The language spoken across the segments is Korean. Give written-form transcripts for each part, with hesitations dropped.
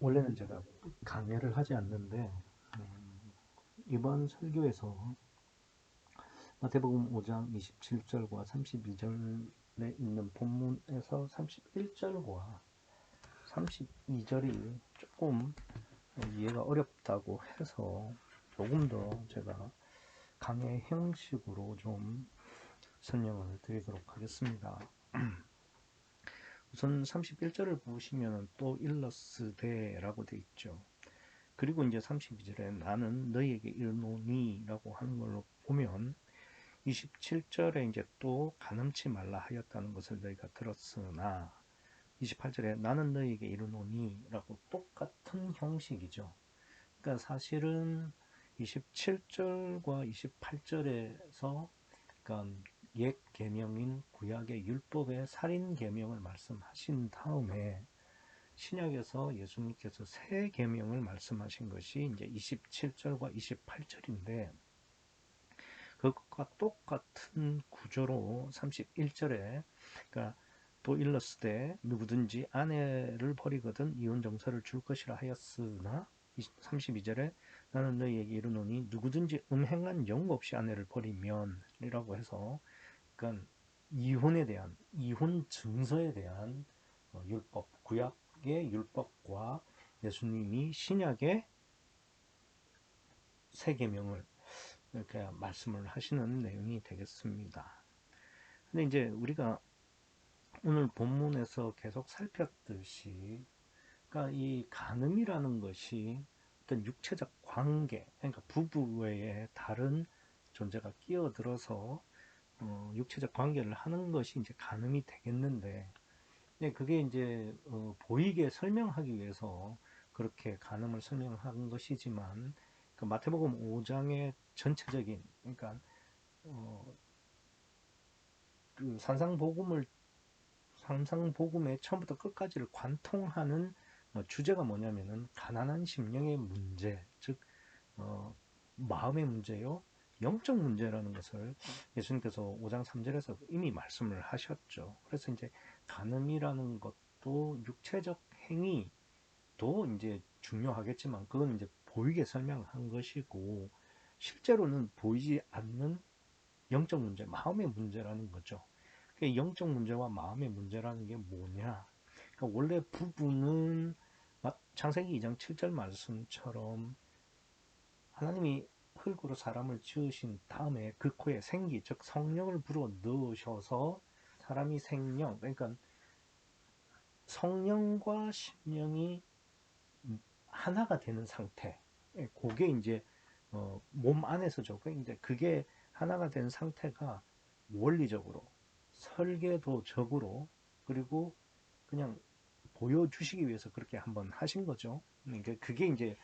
원래는 제가 강의를 하지 않는데 이번 설교에서 마태복음 5장 27절과 32절에 있는 본문에서 31절과 32절이 조금 이해가 어렵다고 해서 조금 더 제가 강의 형식으로 좀 설명을 드리도록 하겠습니다. 우선 31절을 보시면 또 일러스되라고 되어 있죠. 그리고 이제 32절에 나는 너희에게 이르노니 라고 하는 걸로 보면 27절에 이제 또 간음치 말라 하였다는 것을 너희가 들었으나 28절에 나는 너희에게 이르노니 라고 똑같은 형식이죠. 그러니까 사실은 27절과 28절에서 그러니까 옛 계명인 구약의 율법의 살인 계명을 말씀하신 다음에 신약에서 예수님께서 새 계명을 말씀하신 것이 이제 27절과 28절인데 그것과 똑같은 구조로 31절에 그러니까 또 일렀으되 누구든지 아내를 버리거든 이혼 정서를 줄 것이라 하였으나 32절에 나는 너희에게 이르노니 누구든지 음행한 영 없이 아내를 버리면 이라고 해서 그러니까 이혼에 대한 이혼 증서에 대한 율법 구약의 율법과 예수님이 신약의 새 계명을 이렇게 말씀을 하시는 내용이 되겠습니다. 근데 이제 우리가 오늘 본문에서 계속 살폈듯이 그러니까 이 간음이라는 것이 어떤 육체적 관계, 그러니까 부부 외에 다른 존재가 끼어들어서 육체적 관계를 하는 것이 이제 간음이 되겠는데, 그게 이제 보이게 설명하기 위해서 그렇게 간음을 설명한 것이지만, 그 마태복음 5장의 전체적인, 그러니까 그 산상복음의 처음부터 끝까지를 관통하는 주제가 뭐냐면은 가난한 심령의 문제, 즉 마음의 문제요, 영적 문제라는 것을 예수님께서 5장 3절에서 이미 말씀을 하셨죠. 그래서 이제 간음이라는 것도 육체적 행위도 이제 중요하겠지만 그건 이제 보이게 설명한 것이고 실제로는 보이지 않는 영적 문제, 마음의 문제라는 거죠. 영적 문제와 마음의 문제라는 게 뭐냐? 그러니까 원래 부부는 창세기 2장 7절 말씀처럼 하나님이 흙으로 사람을 지으신 다음에 그 코에 생기, 즉 성령을 불어 넣으셔서 사람이 생령, 그러니까 성령과 심령이 하나가 되는 상태. 그게 이제 몸 안에서죠. 이제 그게 하나가 된 상태가 원리적으로, 설계도적으로, 그리고 그냥 보여주시기 위해서 그렇게 한번 하신 거죠. 그러니까 그게 이제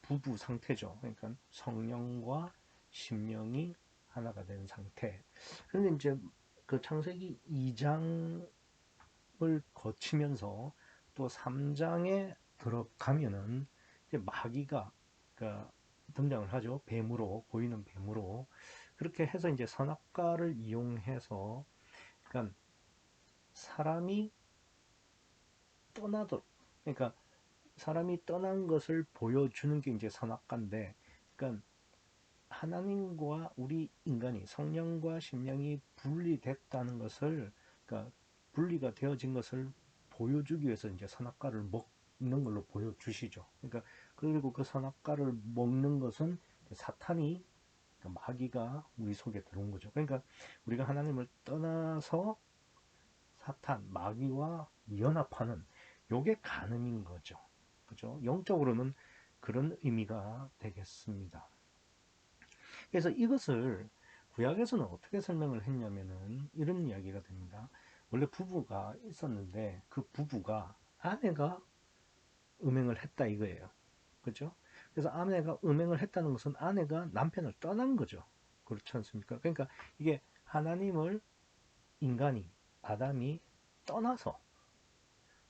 부부 상태죠. 그러니까 성령과 심령이 하나가 된 상태. 그런데 이제 그 창세기 2장을 거치면서 또 3장에 들어가면은 이제 마귀가 그러니까 등장을 하죠. 뱀으로, 보이는 뱀으로. 그렇게 해서 이제 선악과를 이용해서 그러니까 사람이 떠나도록, 그러니까 사람이 떠난 것을 보여주는 게 이제 선악과인데, 그러니까 하나님과 우리 인간이 성령과 심령이 분리됐다는 것을, 그러니까 분리가 되어진 것을 보여주기 위해서 이제 선악과를 먹는 걸로 보여주시죠. 그러니까 그리고 그 선악과를 먹는 것은 사탄이, 그러니까 마귀가 우리 속에 들어온 거죠. 그러니까 우리가 하나님을 떠나서 사탄, 마귀와 연합하는 요게 간음인 거죠. 그죠? 영적으로는 그런 의미가 되겠습니다. 그래서 이것을 구약에서는 어떻게 설명을 했냐면은 이런 이야기가 됩니다. 원래 부부가 있었는데 그 부부가 아내가 음행을 했다 이거예요. 그죠? 그래서 아내가 음행을 했다는 것은 아내가 남편을 떠난 거죠. 그렇지 않습니까? 그러니까 이게 하나님을 인간이 아담이 떠나서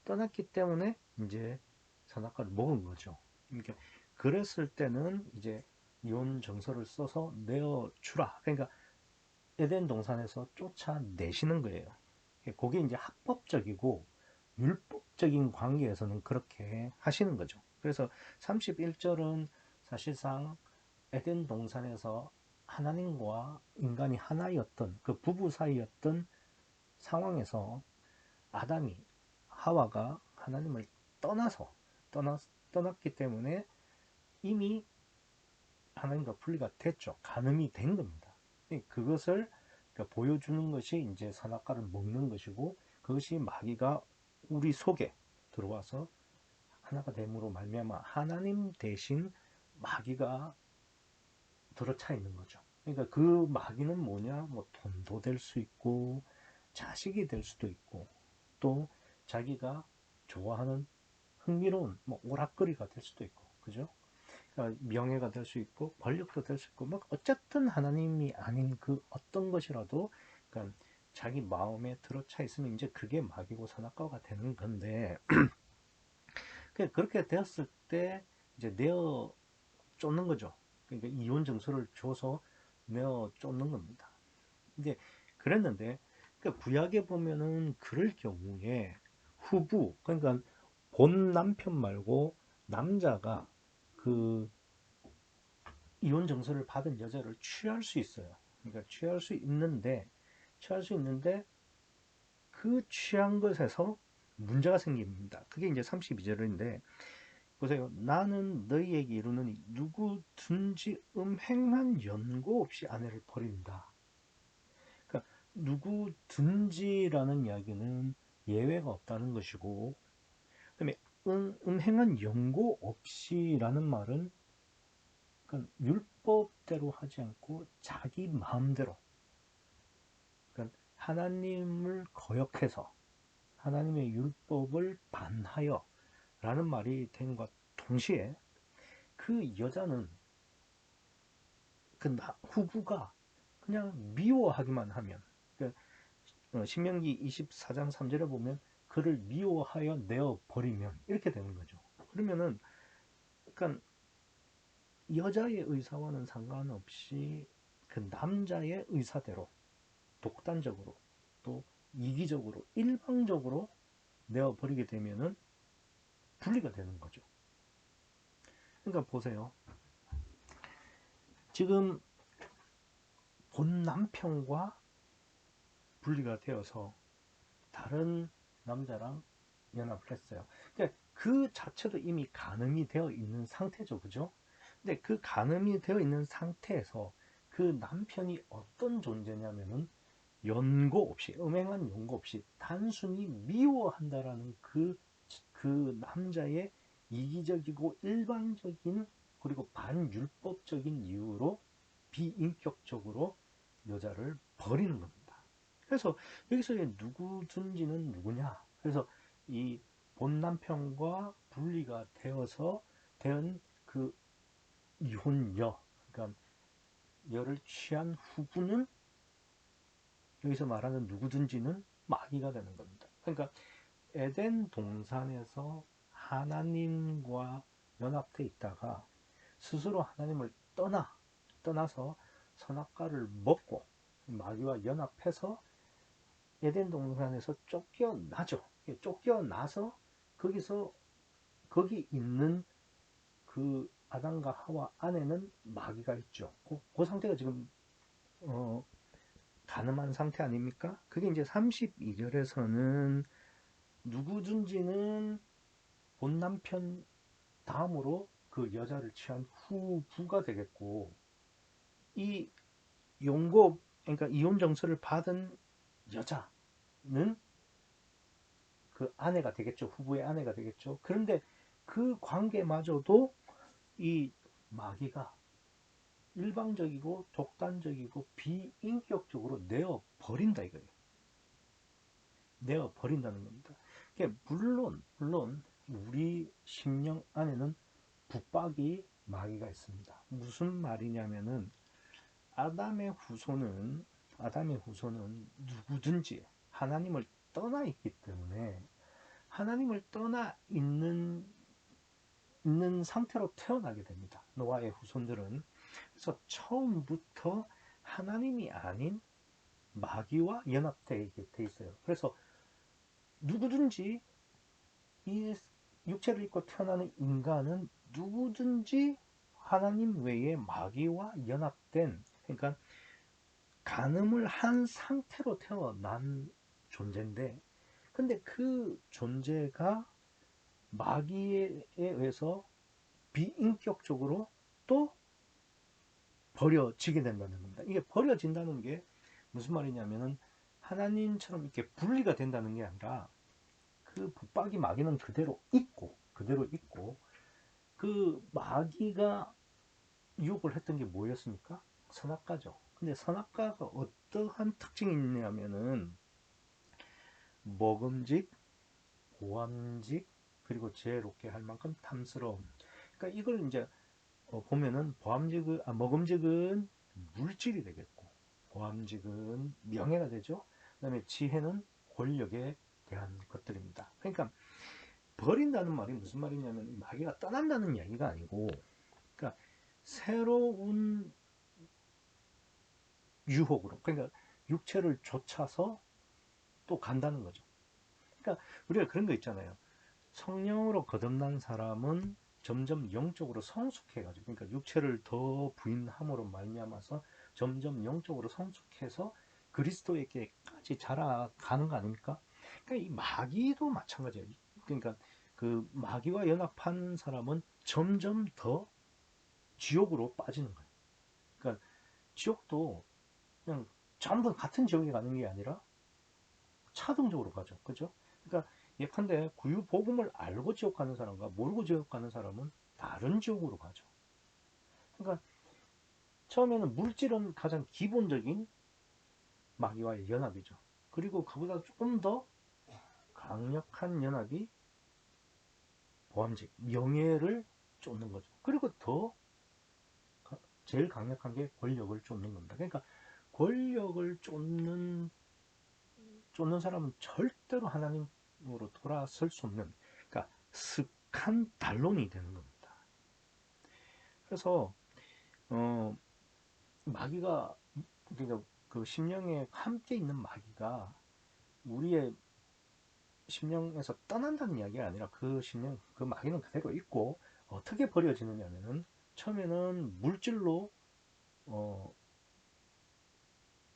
떠났기 때문에 이제 선악과를 먹은 거죠. 그러니까 그랬을 때는 이제 이혼 정서를 써서 내어주라. 그러니까 에덴 동산에서 쫓아내시는 거예요. 그게 이제 합법적이고 율법적인 관계에서는 그렇게 하시는 거죠. 그래서 31절은 사실상 에덴 동산에서 하나님과 인간이 하나였던 그 부부 사이였던 상황에서 아담이 하와가 하나님을 떠나서 떠났기 때문에 이미 하나님과 분리가 됐죠. 간음이 된 겁니다. 그것을 보여주는 것이 이제 선악과를 먹는 것이고, 그것이 마귀가 우리 속에 들어와서 하나가 됨으로 말미암아 하나님 대신 마귀가 들어차 있는 거죠. 그러니까 그 마귀는 뭐냐? 뭐 돈도 될 수 있고, 자식이 될 수도 있고, 또 자기가 좋아하는 흥미로운 뭐 오락거리가 될 수도 있고, 그죠? 그러니까 명예가 될 수 있고, 권력도 될 수 있고, 뭐 어쨌든 하나님이 아닌 그 어떤 것이라도, 그러니까 자기 마음에 들어차 있으면 이제 그게 마귀고 선악과가 되는 건데, 그렇게 되었을 때 이제 내어 쫓는 거죠. 그러니까 이혼 증서를 줘서 내어 쫓는 겁니다. 근데 그랬는데, 그러니까 구약에 보면은 그럴 경우에 후부, 그러니까 본 남편 말고 남자가 그 이혼 증서를 받은 여자를 취할 수 있어요. 그러니까 취할 수 있는데 그 취한 것에서 문제가 생깁니다. 그게 이제 32절인데, 보세요. 나는 너희에게 이르노니 누구든지 음행한 연고 없이 아내를 버린다. 그러니까 누구든지라는 이야기는 예외가 없다는 것이고, 그다음에 음행한 연고 없이라는 말은 그러니까 율법대로 하지 않고 자기 마음대로, 그러니까 하나님을 거역해서 하나님의 율법을 반하여 라는 말이 되는 것 동시에 그 여자는 그 후부가 그냥 미워하기만 하면, 그러니까 신명기 24장 3절에 보면 그를 미워하여 내어 버리면 이렇게 되는 거죠. 그러면은 그러니까 여자의 의사와는 상관없이 그 남자의 의사대로 독단적으로 또 이기적으로 일방적으로 내어 버리게 되면은 분리가 되는 거죠. 그러니까 보세요. 지금 본 남편과 분리가 되어서 다른 남자랑 연합을 했어요. 그러니까 그 자체도 이미 간음이 되어 있는 상태죠. 그죠? 근데 그 간음이 되어 있는 상태에서 그 남편이 어떤 존재냐면은 연고 없이, 음행한 연고 없이 단순히 미워한다라는 그 남자의 이기적이고 일방적인 그리고 반율법적인 이유로 비인격적으로 여자를 버리는 겁니다. 그래서 여기서 누구든지는 누구냐? 그래서 이 본 남편과 분리가 되어서 된 그 이혼녀, 그러니까 여를 취한 후부는 여기서 말하는 누구든지는 마귀가 되는 겁니다. 그러니까 에덴 동산에서 하나님과 연합돼 있다가 스스로 하나님을 떠나서 선악과를 먹고 마귀와 연합해서 에덴 동산에서 쫓겨나죠. 쫓겨나서 거기서 거기 있는 그 아담과 하와 안에는 마귀가 있죠. 그 상태가 지금 가늠한 상태 아닙니까? 그게 이제 32절에서는 누구든지는 본 남편 다음으로 그 여자를 취한 후부가 되겠고, 이 용고, 그러니까 이혼 정서를 받은 여자는 그 아내가 되겠죠. 후보의 아내가 되겠죠. 그런데 그 관계마저도 이 마귀가 일방적이고 독단적이고 비인격적으로 내어 버린다 이거예요. 내어 버린다는 겁니다. 물론 우리 심령 안에는 붙박이 마귀가 있습니다. 무슨 말이냐면은 아담의 후손은 누구든지 하나님을 떠나 있기 때문에 하나님을 떠나 있는 상태로 태어나게 됩니다. 노아의 후손들은. 그래서 처음부터 하나님이 아닌 마귀와 연합되게 돼 있어요. 그래서 누구든지 이 육체를 입고 태어나는 인간은 누구든지 하나님 외에 마귀와 연합된, 그러니까 간음을 한 상태로 태어난 존재인데, 근데 그 존재가 마귀에 의해서 비인격적으로 또 버려지게 된다는 겁니다. 이게 버려진다는 게 무슨 말이냐면은 하나님처럼 이렇게 분리가 된다는 게 아니라 그 붙박이 마귀는 그대로 있고 그 마귀가 유혹을 했던 게 뭐였습니까? 선악과죠. 근데 선악과가 어떠한 특징이 있냐면은 먹음직, 보암직, 그리고 지혜롭게 할 만큼 탐스러움. 그러니까 이걸 이제 보면은 먹음직은 물질이 되겠고, 보암직은 명예가 되죠. 그다음에 지혜는 권력에 대한 것들입니다. 그러니까 버린다는 말이 무슨 말이냐면 마귀가 떠난다는 이야기가 아니고, 그러니까 새로운 유혹으로, 그러니까 육체를 좇아서 또 간다는 거죠. 그러니까 우리가 그런 거 있잖아요. 성령으로 거듭난 사람은 점점 영적으로 성숙해가지고, 그러니까 육체를 더 부인함으로 말미암아서 점점 영적으로 성숙해서 그리스도에게까지 자라가는 거 아닙니까? 그러니까 이 마귀도 마찬가지예요. 그러니까 그 마귀와 연합한 사람은 점점 더 지옥으로 빠지는 거예요. 그러니까 지옥도 그냥 전부 같은 지옥에 가는 게 아니라 차등적으로 가죠. 그죠? 그러니까 예컨대 구유 복음을 알고 지옥 가는 사람과 모르고 지옥 가는 사람은 다른 지옥으로 가죠. 그러니까 처음에는 물질은 가장 기본적인 마귀와의 연합이죠. 그리고 그보다 조금 더 강력한 연합이 보암직, 명예를 쫓는 거죠. 그리고 더 제일 강력한 게 권력을 쫓는 겁니다. 그러니까 권력을 쫓는 사람은 절대로 하나님으로 돌아설 수 없는, 그러니까 습한 단론이 되는 겁니다. 그래서 마귀가, 그러니까 그 심령에 함께 있는 마귀가 우리의 심령에서 떠난다는 이야기가 아니라 그 마귀는 그대로 있고, 어떻게 버려지느냐면은 처음에는 물질로 어,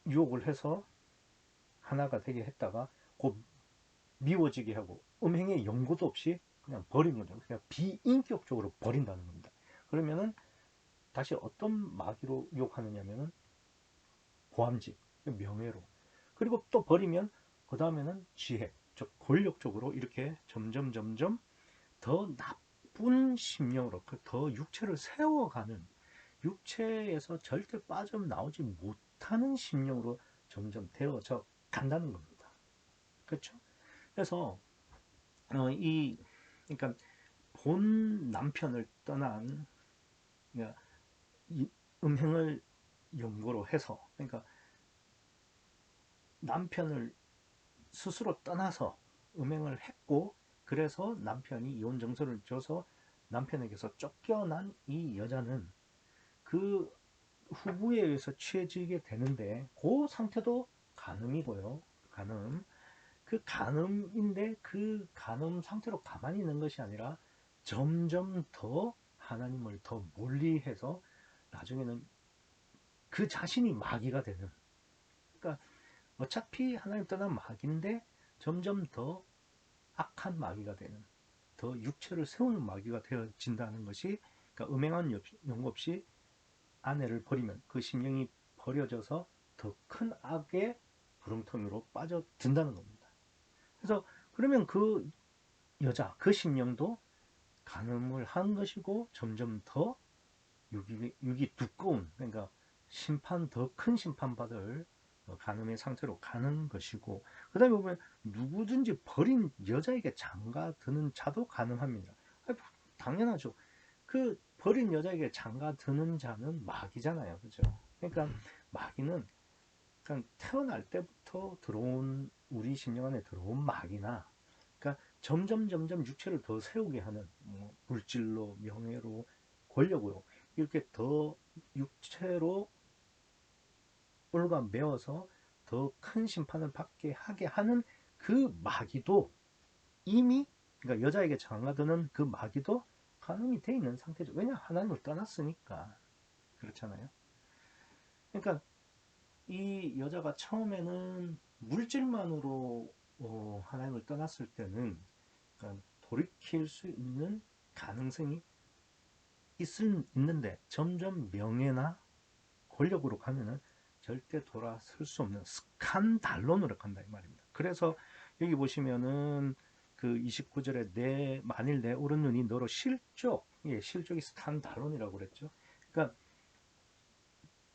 유혹을 해서 하나가 되게 했다가 곧 미워지게 하고 음행의 연고도 없이 그냥 버리는 거죠. 그냥 비인격적으로 버린다는 겁니다. 그러면은 다시 어떤 마귀로 유혹하느냐면은 보암직, 명예로. 그리고 또 버리면 그 다음에는 지혜, 즉 권력적으로 이렇게 점점 더 나쁜 심령으로 더 육체를 세워가는, 육체에서 절대 빠져나오지 못하는 심령으로 점점 되어져 간다는 겁니다. 그렇죠? 그래서 이 그러니까 본 남편을 떠난, 그러니까 이 음행을 연고로 해서, 그러니까 남편을 스스로 떠나서 음행을 했고, 그래서 남편이 이혼 정서를 줘서 남편에게서 쫓겨난 이 여자는 그 후부에 의해서 취해지게 되는데, 그 상태도 간음이고요. 간음. 그 간음인데 그 간음 상태로 가만히 있는 것이 아니라 점점 더 하나님을 더 멀리해서 나중에는 그 자신이 마귀가 되는, 그러니까 어차피 하나님 떠난 마귀인데 점점 더 악한 마귀가 되는, 더 육체를 세우는 마귀가 되어진다는 것이, 그러니까 음행한 연고 없이 아내를 버리면 그 심령이 버려져서 더 큰 악의 구렁텅이로 빠져든다는 겁니다. 그래서 그러면 그 여자, 그 심령도 간음을 한 것이고 점점 더 육이 두꺼운, 그러니까 더 큰 심판받을 간음의 상태로 가는 것이고, 그 다음에 보면 누구든지 버린 여자에게 장가드는 자도 간음합니다. 당연하죠. 그 버린 여자에게 장가드는 자는 마귀잖아요. 그죠? 그러니까 마귀는 그냥 태어날 때부터 들어온, 우리 심령 안에 들어온 마귀나, 그러니까 점점 육체를 더 세우게 하는, 물질로, 명예로, 권력으로 이렇게 더 육체로 올가매어서 더 큰 심판을 받게 하게 하는 그 마귀도 이미 그러니까 여자에게 장가드는 그 마귀도 간음이 돼 있는 상태죠. 왜냐? 하나님을 떠났으니까. 그렇잖아요. 그러니까 이 여자가 처음에는 물질만으로 하나님을 떠났을 때는, 그러니까 돌이킬 수 있는 가능성이 있는데, 점점 명예나 권력으로 가면은 절대 돌아설 수 없는 스칸달론으로 간다 이 말입니다. 그래서 여기 보시면은 그 29절에 만일 내 오른눈이 너로 실족이 스칸달론이라고 그랬죠. 그러니까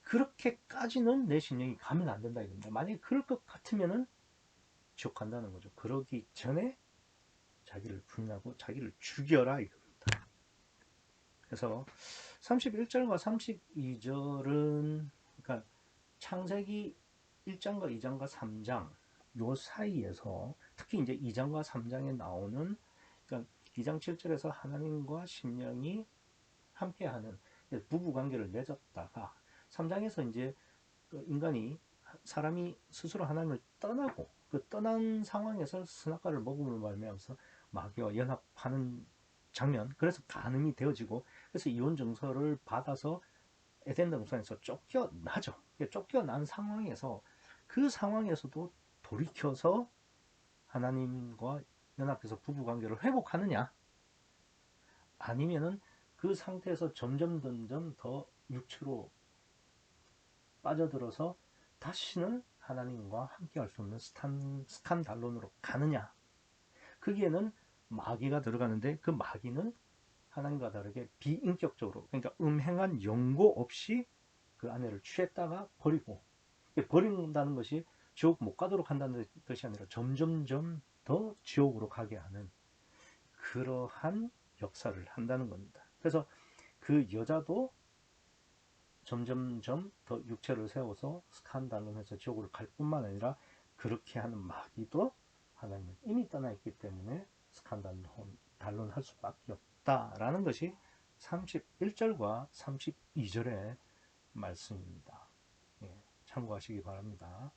그렇게까지는 내 심령이 가면 안 된다 이겁니다. 만약에 그럴 것 같으면은 지옥 간다는 거죠. 그러기 전에 자기를 부인하고 자기를 죽여라 이겁니다. 그래서 31절과 32절은, 그러니까 창세기 1장과 2장과 3장 요 사이에서, 특히 이제 2장과 3장에 나오는, 그러니까 2장 7절에서 하나님과 심령이 함께하는 부부 관계를 맺었다가 3장에서 이제 사람이 스스로 하나님을 떠나고 그 떠난 상황에서 선악과를 먹음으로 말미암아서 마귀와 연합하는 장면, 그래서 간음이 되어지고, 그래서 이혼 증서를 받아서 에덴 동산에서 쫓겨나죠. 쫓겨난 상황에서, 그 상황에서도 돌이켜서 하나님과 연합해서 부부 관계를 회복하느냐, 아니면은 그 상태에서 점점 더 육체로 빠져들어서 다시는 하나님과 함께할 수 없는 스칸달론으로 가느냐. 거기에는 마귀가 들어가는데, 그 마귀는 하나님과 다르게 비인격적으로, 그러니까 음행한 연고 없이 그 아내를 취했다가 버리고, 버린다는 것이 지옥 못 가도록 한다는 뜻이 아니라 점점점 더 지옥으로 가게 하는 그러한 역사를 한다는 겁니다. 그래서 그 여자도 점점점 더 육체를 세워서 스칸달론해서 지옥으로 갈 뿐만 아니라, 그렇게 하는 마귀도 하나님을 이미 떠나 있기 때문에 스칸달론 할 수밖에 없다라는 것이 31절과 32절의 말씀입니다. 예, 참고하시기 바랍니다.